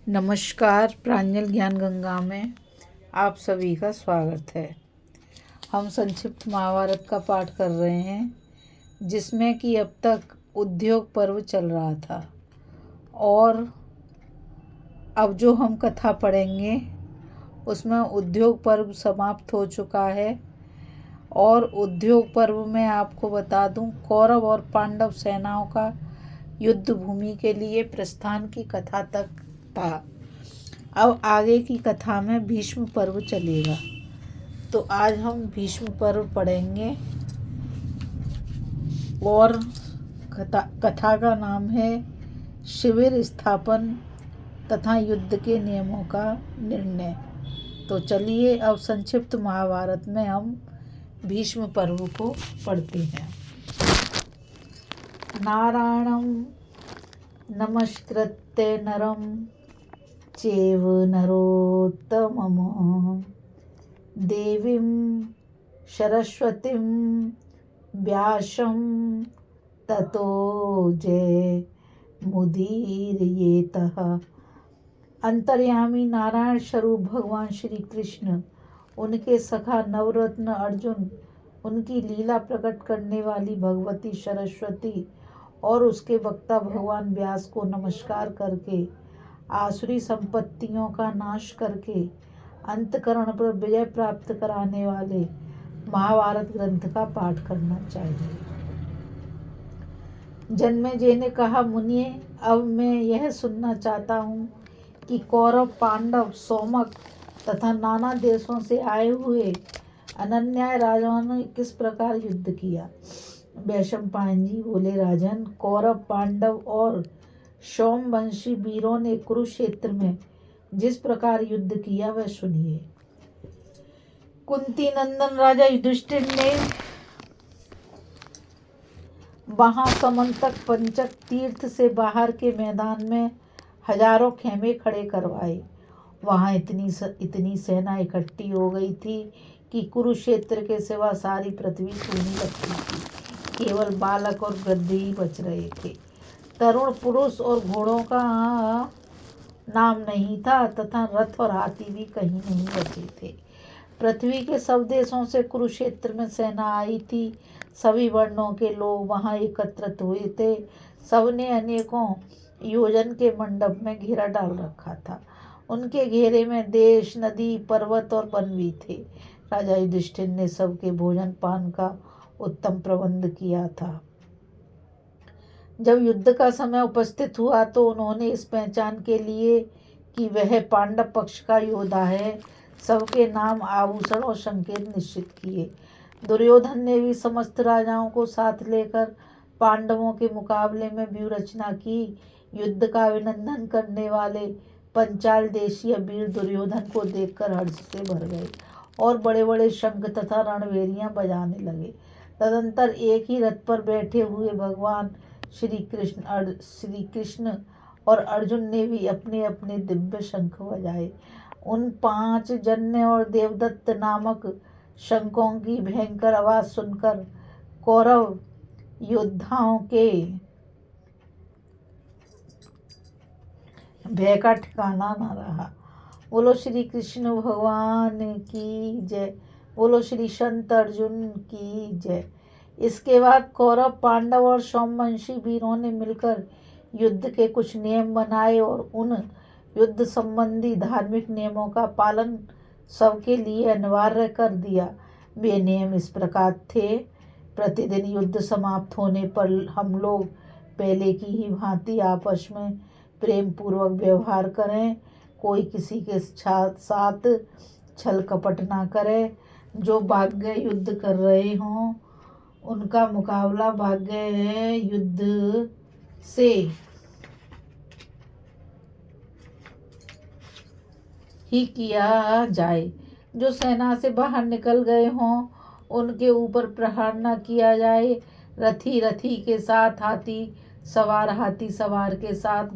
नमस्कार। प्रांजल ज्ञान गंगा में आप सभी का स्वागत है। हम संक्षिप्त महाभारत का पाठ कर रहे हैं, जिसमें कि अब तक उद्योग पर्व चल रहा था और अब जो हम कथा पढ़ेंगे उसमें उद्योग पर्व समाप्त हो चुका है। और उद्योग पर्व में आपको बता दूं, कौरव और पांडव सेनाओं का युद्ध भूमि के लिए प्रस्थान की कथा तक था। अब आगे की कथा में भीष्म पर्व चलेगा, तो आज हम भीष्म पर्व पढ़ेंगे। और कथा का नाम है शिविर स्थापन तथा युद्ध के नियमों का निर्णय। तो चलिए अब संक्षिप्त महाभारत में हम भीष्म पर्व को पढ़ते हैं। नारायणं नमस्कृत्य नरं चैव नरोत्तमं देवीं सरस्वतीं व्यासं ततो जयमुदीरयेतः। अंतर्यामी नारायण स्वरूप भगवान श्री कृष्ण, उनके सखा नवरत्न अर्जुन, उनकी लीला प्रकट करने वाली भगवती सरस्वती और उसके वक्ता भगवान व्यास को नमस्कार करके आसुरी संपत्तियों का नाश करके अंतकरण पर विजय प्राप्त कराने वाले महाभारत ग्रंथ का पाठ करना चाहिए। जन्मेजय ने कहा, मुनिये, अब मैं यह सुनना चाहता हूँ कि कौरव, पांडव, सौमक तथा नाना देशों से आए हुए अनन्याय राजाओं ने किस प्रकार युद्ध किया। वैशंपायन जी बोले, राजन, कौरव, पांडव और सोमवंशी वीरों ने कुरुक्षेत्र में जिस प्रकार युद्ध किया वह सुनिए। कुंती नंदन राजा युधिष्ठिर ने वहां समंतक पंचक तीर्थ से बाहर के मैदान में हजारों खेमे खड़े करवाए। वहां इतनी सेना इकट्ठी हो गई थी कि कुरुक्षेत्र के सिवा सारी पृथ्वी सूनी लगती थी। केवल बालक और वृद्ध ही बच रहे थे। तरुण पुरुष और घोड़ों का नाम नहीं था तथा रथ और हाथी भी कहीं नहीं बचे थे। पृथ्वी के सब देशों से कुरुक्षेत्र में सेना आई थी। सभी वर्णों के लोग वहां एकत्रित हुए थे। सबने अनेकों योजन के मंडप में घेरा डाल रखा था। उनके घेरे में देश, नदी, पर्वत और वन भी थे। राजा युधिष्ठिर ने सबके भोजन पान का उत्तम प्रबंध किया था। जब युद्ध का समय उपस्थित हुआ तो उन्होंने इस पहचान के लिए कि वह पांडव पक्ष का योद्धा है, सबके नाम, आभूषण और संकेत निश्चित किए। दुर्योधन ने भी समस्त राजाओं को साथ लेकर पांडवों के मुकाबले में व्यूह रचना की। युद्ध का अभिनंदन करने वाले पंचाल देशीय वीर दुर्योधन को देखकर हर्ष से भर गए और बड़े बड़े शंख तथा रणभेरियां बजाने लगे। तदंतर एक ही रथ पर बैठे हुए भगवान श्री कृष्ण और अर्जुन ने भी अपने अपने दिव्य शंख बजाए। उन 5 जन्य और देवदत्त नामक शंखों की भयंकर आवाज सुनकर कौरव योद्धाओं के भय का ठिकाना न रहा। बोलो श्री कृष्ण भगवान की जय। बोलो श्री संत अर्जुन की जय। इसके बाद कौरव, पांडव और सोमवंशी वीरों ने मिलकर युद्ध के कुछ नियम बनाए और उन युद्ध संबंधी धार्मिक नियमों का पालन सबके लिए अनिवार्य कर दिया। वे नियम इस प्रकार थे। प्रतिदिन युद्ध समाप्त होने पर हम लोग पहले की ही भांति आपस में प्रेम पूर्वक व्यवहार करें। कोई किसी के साथ छल कपट ना करे। जो भाग्य युद्ध कर रहे हों उनका मुकाबला भाग्य युद्ध से ही किया जाए। जो सेना से बाहर निकल गए हों उनके ऊपर प्रहार न किया जाए। रथी के साथ, हाथी सवार के साथ,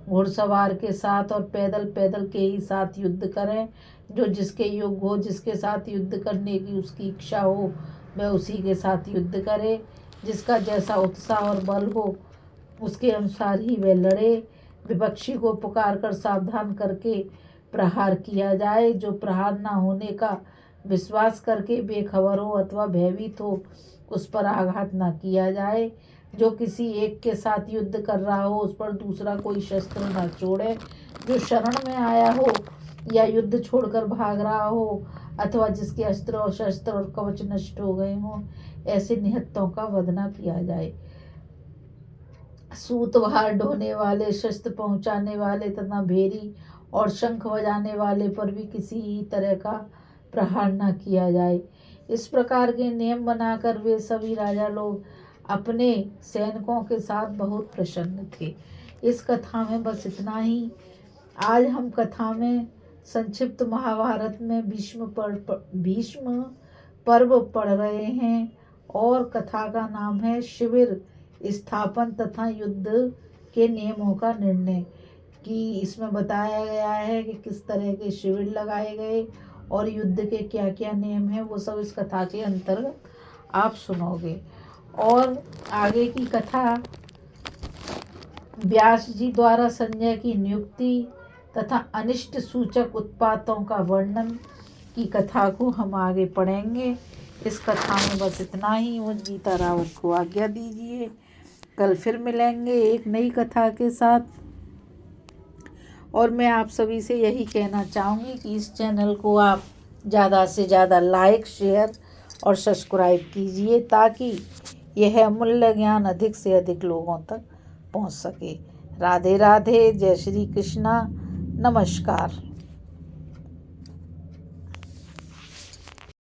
घुड़सवार के साथ और पैदल के ही साथ युद्ध करें। जो जिसके योग्य हो, जिसके साथ युद्ध करने की उसकी इच्छा हो, वह उसी के साथ युद्ध करे। जिसका जैसा उत्साह और बल हो उसके अनुसार ही वह लड़े। विपक्षी को पुकार कर सावधान करके प्रहार किया जाए। जो प्रहार न होने का विश्वास करके बेखबर हो अथवा भयभीत हो, उस पर आघात न किया जाए। जो किसी एक के साथ युद्ध कर रहा हो, उस पर दूसरा कोई शस्त्र न छोड़े। जो शरण में आया हो या युद्ध छोड़कर भाग रहा हो, अथवा जिसके अस्त्र और शस्त्र और कवच नष्ट हो गए हों, ऐसे निहत्तों का वध न किया जाए। सूतवार ढोने वाले, शस्त्र पहुंचाने वाले तथा भेरी और शंख बजाने वाले पर भी किसी ही तरह का प्रहार न किया जाए। इस प्रकार के नियम बनाकर वे सभी राजा लोग अपने सैनिकों के साथ बहुत प्रसन्न थे। इस कथा में बस इतना ही। आज हम कथा में संक्षिप्त महाभारत में भीष्म पर्व पढ़ रहे हैं और कथा का नाम है शिविर स्थापन तथा युद्ध के नियमों का निर्णय। कि इसमें बताया गया है कि किस तरह के शिविर लगाए गए और युद्ध के क्या क्या नियम हैं, वो सब इस कथा के अंतर्गत आप सुनोगे। और आगे की कथा व्यास जी द्वारा संजय की नियुक्ति तथा अनिष्ट सूचक उत्पातों का वर्णन की कथा को हम आगे पढ़ेंगे। इस कथा में बस इतना ही। मुझ गीता रावत को आज्ञा दीजिए। कल फिर मिलेंगे एक नई कथा के साथ। और मैं आप सभी से यही कहना चाहूँगी कि इस चैनल को आप ज़्यादा से ज़्यादा लाइक, शेयर और सब्सक्राइब कीजिए, ताकि यह अमूल्य ज्ञान अधिक से अधिक लोगों तक पहुँच सके। राधे राधे। जय श्री कृष्णा। नमस्कार।